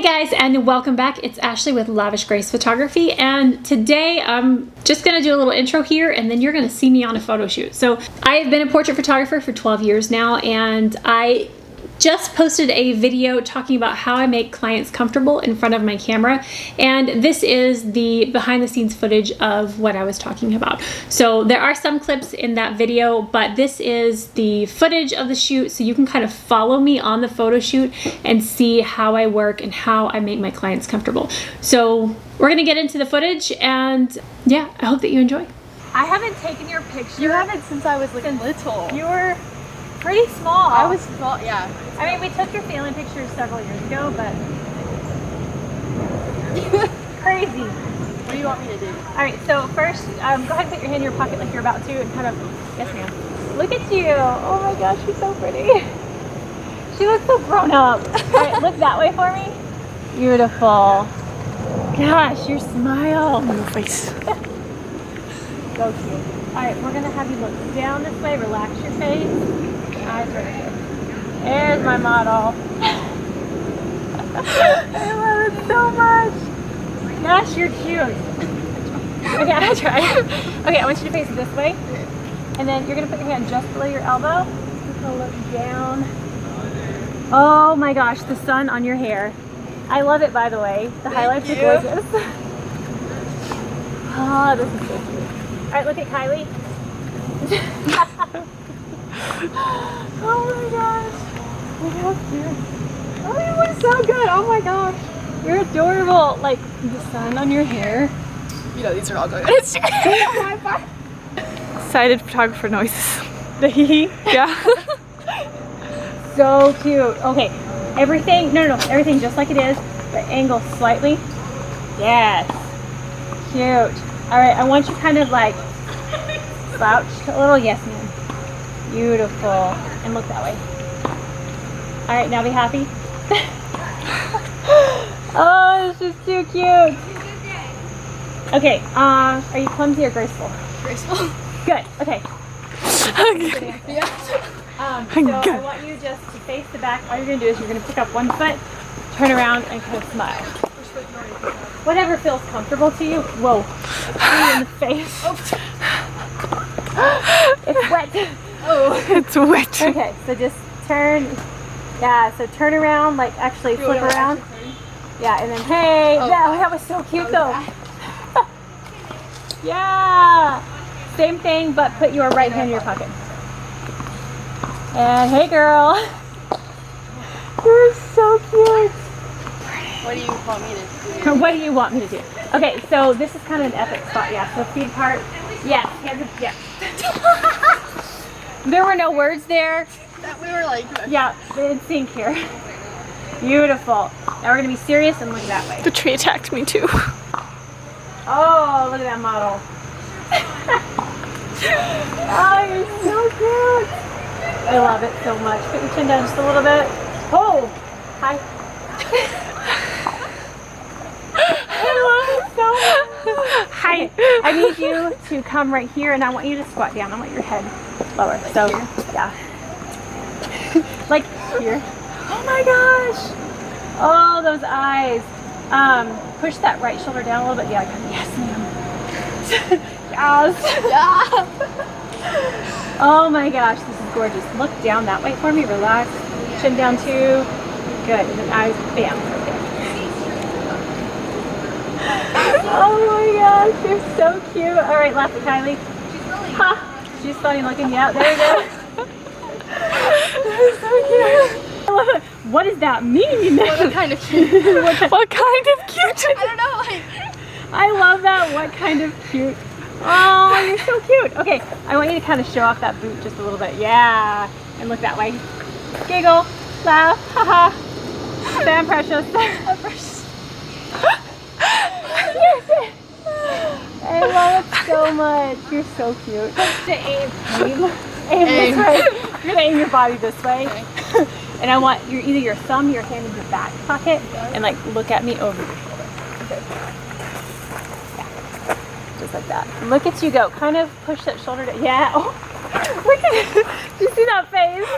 Hey guys, and welcome back. It's Ashley with Lavish Grace Photography, and today I'm just gonna do a little intro here and then you're gonna see me on a photo shoot. So I have been a portrait photographer for 12 years now, and I just posted a video talking about how I make clients comfortable in front of my camera, and this is the behind the scenes footage of what I was talking about. So there are some clips in that video, but this is the footage of the shoot, so you can kind of follow me on the photo shoot and see how I work and how I make my clients comfortable. So we're gonna get into the footage, and yeah, I hope that you enjoy. I haven't taken your picture. You haven't since I was like little. You were pretty small. I was small, yeah. I mean, we took your family pictures several years ago, but crazy. What do you want me to do? All right, so first, go ahead and put your hand in your pocket like you're about to, and kind of, yes ma'am. Look at you. Oh my gosh, she's so pretty. She looks so grown up. All right, look that way for me. Beautiful. Gosh, your smile. My face. So cute. All right, we're gonna have you look down this way, relax your face. Eyes right here. There's my model. I love it so much. Gosh, you're cute. Okay, I tried. Okay, I want you to face this way. And then you're gonna put your hand just below your elbow. Just gonna look down. Oh my gosh, the sun on your hair. I love it, by the way. The highlights are gorgeous. Oh, this is so cute. All right, look at Kylie. Oh my gosh. Look how cute. Oh, you look so good. Oh my gosh. You're adorable. Like the sun on your hair. You know, these are all going on Instagram. Excited photographer noises. The hee. Yeah. So cute. Okay. Everything, no, everything just like it is, but angle slightly. Yes. Cute. All right, I want you kind of like slouched a little. Yes, ma'am. Beautiful. And look that way. All right, now be happy. Oh, this is too cute. Okay, are you clumsy or graceful? Graceful. Good, okay. Okay. Yeah. So I want you just to face the back. All you're gonna do is you're gonna pick up one foot, turn around, and kind of smile. Whatever feels comfortable to you. Whoa, in the face. Oh. It's wet. Oh, it's wet. Okay, so just turn. Yeah, so turn around, like actually flip around. Yeah, and then hey, that was so cute though. Yeah, same thing, but put your right hand in your pocket. And hey, girl, you're so cute. What do you want me to do? What do you want me to do? Okay, so this is kind of an epic spot. Yeah, so feet apart. Yeah, yeah. There were no words there. We were like, yeah, they didn't sync here. Beautiful. Now we're gonna be serious and look that way. the tree attacked me too. Oh, look at that model. Oh, you're so cute. I love it so much. Put your chin down just a little bit. Oh, hi. I love it so much. Hi. I need you to come right here, and I want you to squat down. I want your head lower. Like so, here? yeah. Like here. Oh my gosh. Oh, those eyes. Push that right shoulder down a little bit. Yeah, yes, ma'am. Yes. Yeah. Oh my gosh, this is gorgeous. Look down that way for me. Relax. Chin down too. Good. And then eyes, bam, right there. Oh my gosh, you're so cute. All right, laugh at Kylie. Ha! She's funny looking. Yeah, there you go. You're so cute. I love it. What does that mean? What kind of cute? What kind of cute? I don't know. Like, I love that. What kind of cute? Oh, you're so cute. Okay, I want you to kind of show off that boot just a little bit. Yeah, and look that way. Giggle, laugh, haha. Damn precious. I'm precious. I love it so much. You're so cute. To aim this way. You're gonna aim your body this way. Okay. And I want either your thumb, your hand in your back pocket, and like look at me over your shoulder. Okay. Yeah. Just like that. Look at you go. Kind of push that shoulder down. Yeah. Oh, look at it. Do you see that face?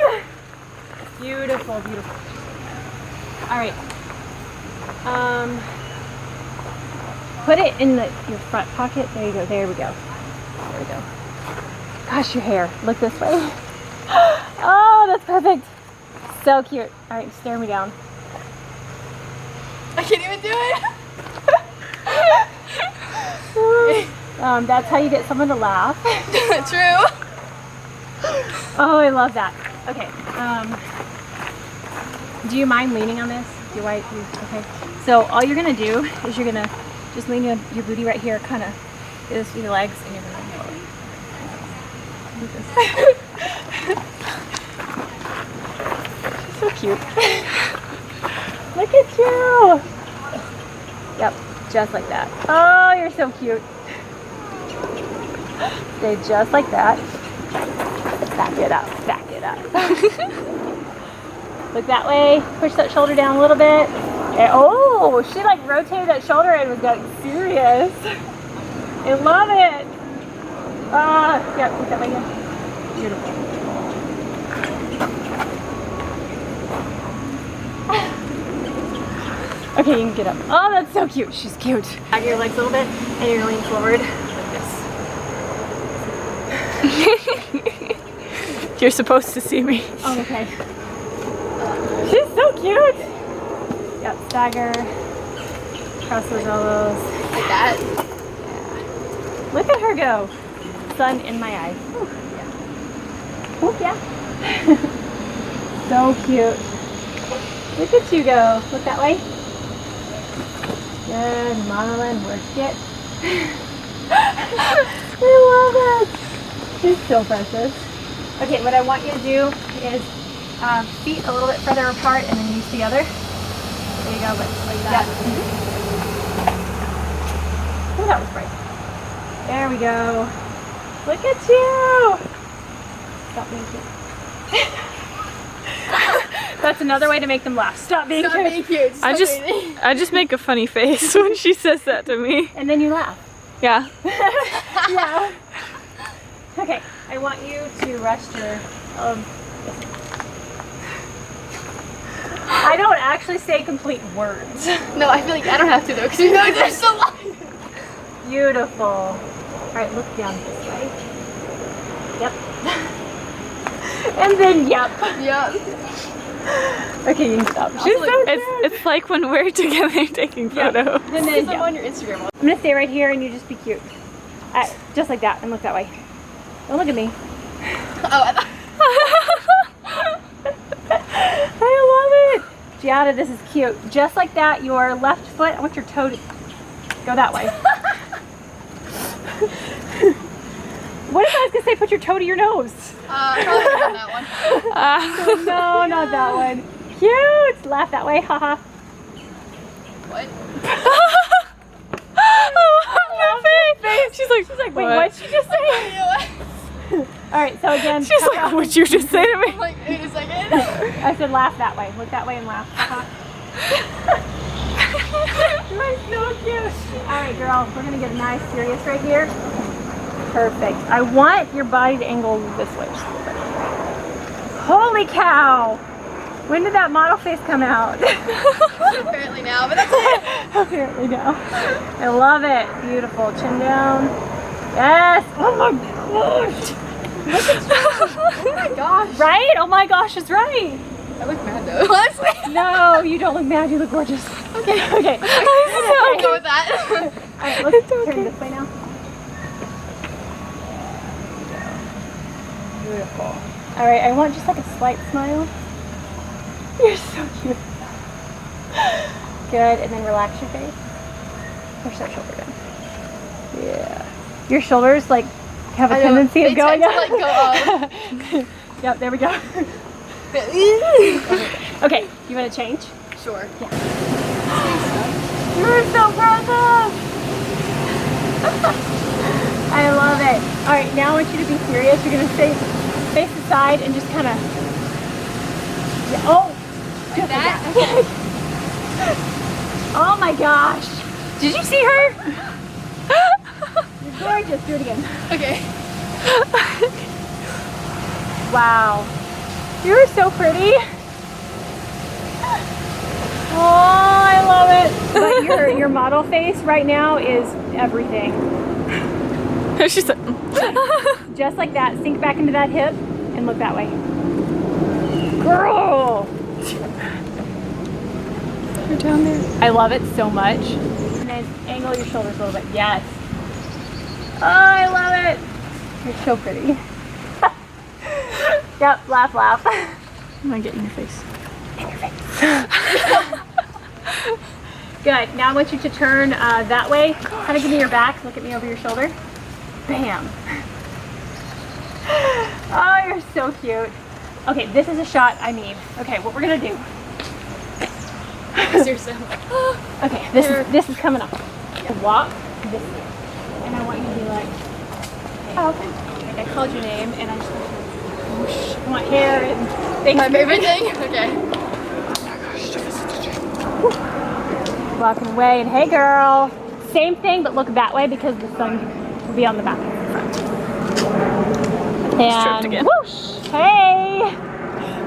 Beautiful, beautiful. All right. Put it in your front pocket. There you go. There we go. There we go. Gosh, your hair. Look this way. Oh, that's perfect. So cute. All right, stare me down. I can't even do it. That's how you get someone to laugh. True. Oh, I love that. Okay. Do you mind leaning on this? Okay. So all you're gonna do is you're gonna just lean your booty right here, kind of do this with your legs, and you're gonna go like this. She's so cute. Look at you. Yep, just like that. Oh, you're so cute. Stay just like that. Back it up. Back it up. Look that way. Push that shoulder down a little bit. And, oh, she like rotated that shoulder and was getting serious. I love it. Yeah, look that way again. Beautiful. Okay, you can get up. Oh, that's so cute. She's cute. Bag your legs a little bit and you're gonna lean forward like this. You're supposed to see me. Oh, okay. She's so cute. Yep, stagger. Cross those elbows. Like that? Yeah. Look at her go. Sun in my eyes. Ooh, yeah. Ooh, yeah. So cute. Look at you go. Look that way. Good, modeling, work it. I love it. She's so precious. Okay, what I want you to do is feet a little bit further apart and then knees together. There you go, but like that. Yeah. Oh, that was bright. There we go. Look at you. Stop being cute. That's another way to make them laugh. Stop being cute. Being cute. I just make a funny face when she says that to me. And then you laugh. Yeah. Yeah. Okay, I want you to rest your I don't actually say complete words. No, I feel like I don't have to though, because you know there's so long. Beautiful. All right, look down this way. Yep. And then yep. Yep. Okay, you can stop. She's so it's like when we're together taking photos. And then I'm on your Instagram. I'm gonna stay right here and you just be cute. Just like that and look that way. Don't look at me. Oh, I thought. I love it. Giada, this is cute. Just like that, your left foot, I want your toe to go that way. What if I was gonna say put your toe to your nose? Probably not that one. No, not that one. Cute. Laugh that way. Haha. What? She's like, wait, what did she just say? All right, so again. She's like, what'd you just say to me? I'm like, wait a second. I said laugh that way. Look that way and laugh. You're so cute. All right, girl, we're gonna get nice, serious right here. Perfect. I want your body to angle this way. Just a little bit. Holy cow! When did that model face come out? Apparently now, but that's it. Apparently now. I love it. Beautiful. Chin down. Yes. Oh my gosh. Look at you. Oh my gosh. Right? Oh my gosh, it's right. I look mad though. Honestly. No, you don't look mad. You look gorgeous. Okay. Okay. I'll go with that. All right, let's turn this way now. Beautiful. All right, I want just like a slight smile. You're so cute. Good, and then relax your face. Push that shoulder down. Yeah. Your shoulders like have a tendency of going up. Like, go up. Yep, there we go. Okay, you want to change? Sure. Yeah. You're so precious. I love it. All right, now I want you to be serious. You're gonna face the side and just kind of. Yeah. Oh. Like that? Oh my gosh. Did you see her? You're gorgeous. Do it again. Okay. Wow. You're so pretty. Oh, I love it. But your model face right now is everything. She said, Just like that. Sink back into that hip and look that way. Girl! you're down there. I love it so much. And then angle your shoulders a little bit. Yes. Oh, I love it. You're so pretty. Yep, laugh, laugh. I'm gonna get in your face. In your face. Good. Now I want you to turn that way. Kind of give me your back. Look at me over your shoulder. Bam. Oh, you're so cute. Okay, this is a shot I need. Okay, what we're gonna do. Seriously. Okay, this is coming up. Walk this way, and I want you to be like, oh, okay. Like I called your name, and I just want you to whoosh. I want hair and things. My favorite thing? Okay. Walking away, and hey, girl. Same thing, but look that way because the sun will be on the back and the front. And again. whoosh. Hey,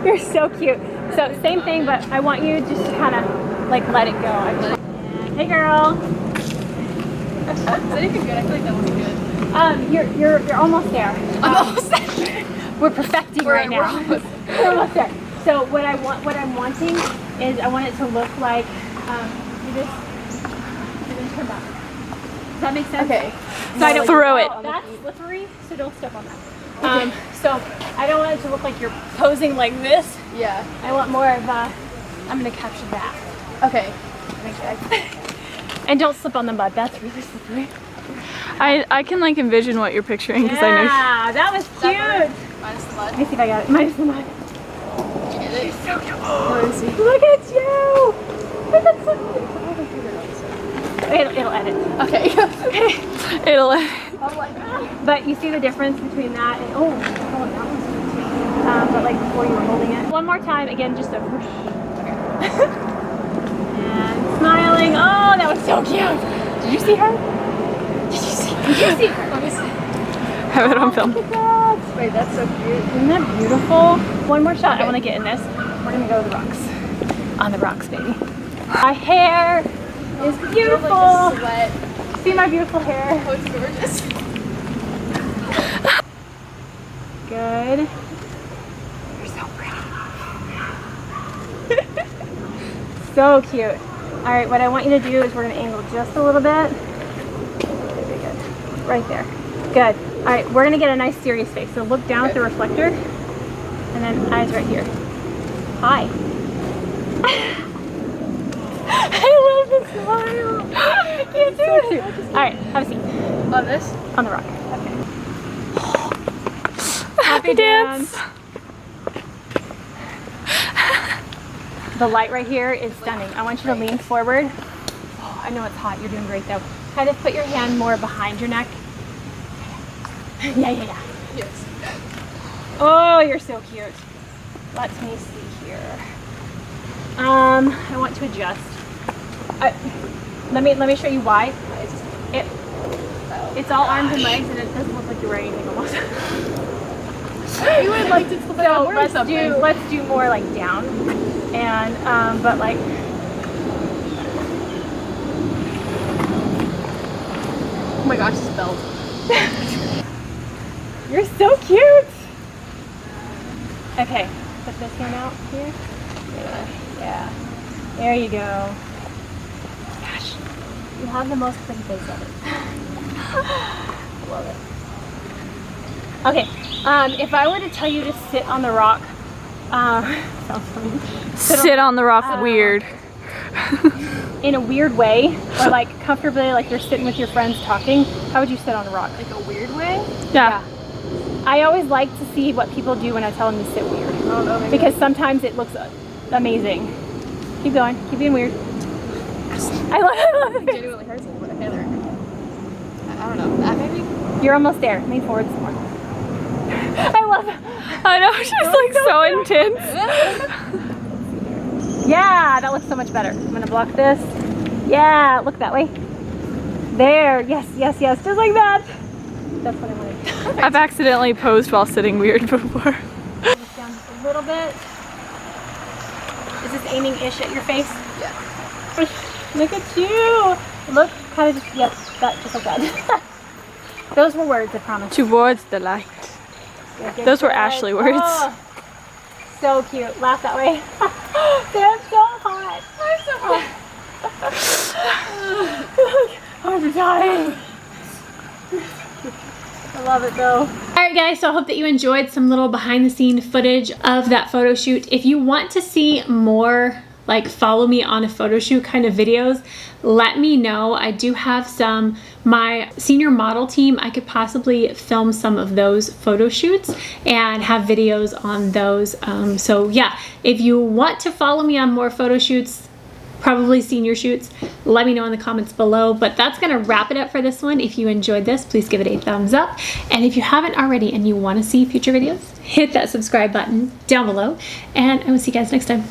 you're so cute. So same thing, but I want you just to kind of like let it go. And, hey, girl. Is that even good? I feel like that would be good. You're almost there. I'm almost there. We're perfecting right now. We're almost there. So what I'm wanting is I want it to look like you just and then turn back. Does that make sense? Okay. So I don't throw it. That's slippery, so don't step on that. So I don't want it to look like you're posing like this. Yeah. I want more of I'm gonna capture that. Okay. And don't slip on the mud. That's really slippery. I can like envision what you're picturing because I know. Yeah, that was cute. Minus the mud. Let me see if I got it. Minus the mud. Did you get it? So cute. Let me see. Look at you. Look at so cute. It'll edit. Okay. Okay. It'll. Oh my God. But you see the difference between that and that one's good too. But like before you were holding it. One more time, again, just a whoosh. And smiling. Oh, that was so cute. Did you see her? Did you see her? Let me see. Have it on film. Look at that. Wait, that's so cute. Isn't that beautiful? One more shot. I want to get in this. We're gonna go to the rocks. On the rocks, baby. My hair is beautiful. Sweat. See my beautiful hair. Oh, it's gorgeous. Good. You're so pretty. So cute. All right, what I want you to do is we're gonna angle just a little bit. Very good. Right there. Good. All right, we're gonna get a nice serious face. So look down at the reflector, and then eyes right here. Hi. I love the smile. I can't do it. All right, have a seat. On this? On the rock. Okay. Happy dance. The light right here is stunning. I want you to lean forward. Oh, I know it's hot. You're doing great though. Kind of put your hand more behind your neck. Yeah. Yes. Oh, you're so cute. Let me see here. I want to adjust. Let me show you why. It's all arms and legs, and it doesn't look like you're wearing anything almost. You would like to flip So let's do more like down, and but like. Oh my gosh, this belt. You're so cute. Okay, put this hand out here. Yeah. There you go. Gosh, you have the most pretty face ever. Love it. Okay, if I were to tell you to sit on the rock, sounds funny. Sit on the rock weird. In a weird way, or like comfortably, like you're sitting with your friends talking, how would you sit on a rock? Like a weird way? Yeah. I always like to see what people do when I tell them to sit weird. Oh, no, because sometimes it looks amazing. Keep going. Keep being weird. I love It genuinely hurts a little bit. Okay, there. I don't know. That maybe? You're almost there. Lean forward some more. I love it. I know, she's like so intense. Yeah, that looks so much better. I'm gonna block this. Yeah, look that way. There. Yes. Just like that. That's what I wanted. I've accidentally posed while sitting weird before. This down just a little bit. Is this aiming ish at your face? Yeah. Look at you. Look, kind of just, yep, that, just like that. Those were words, I promise. Towards the light. Those were Ashley words. Oh, so cute. Laugh that way. They're so hot. I'm so hot. I'm dying. I love it though. Alright guys, so I hope that you enjoyed some little behind the scene footage of that photo shoot. If you want to see more like follow me on a photo shoot kind of videos, let me know. I do have some, my senior model team, I could possibly film some of those photo shoots and have videos on those. So yeah, if you want to follow me on more photo shoots, probably senior shoots, let me know in the comments below. But that's gonna wrap it up for this one. If you enjoyed this, please give it a thumbs up. And if you haven't already and you wanna see future videos, hit that subscribe button down below. And I will see you guys next time.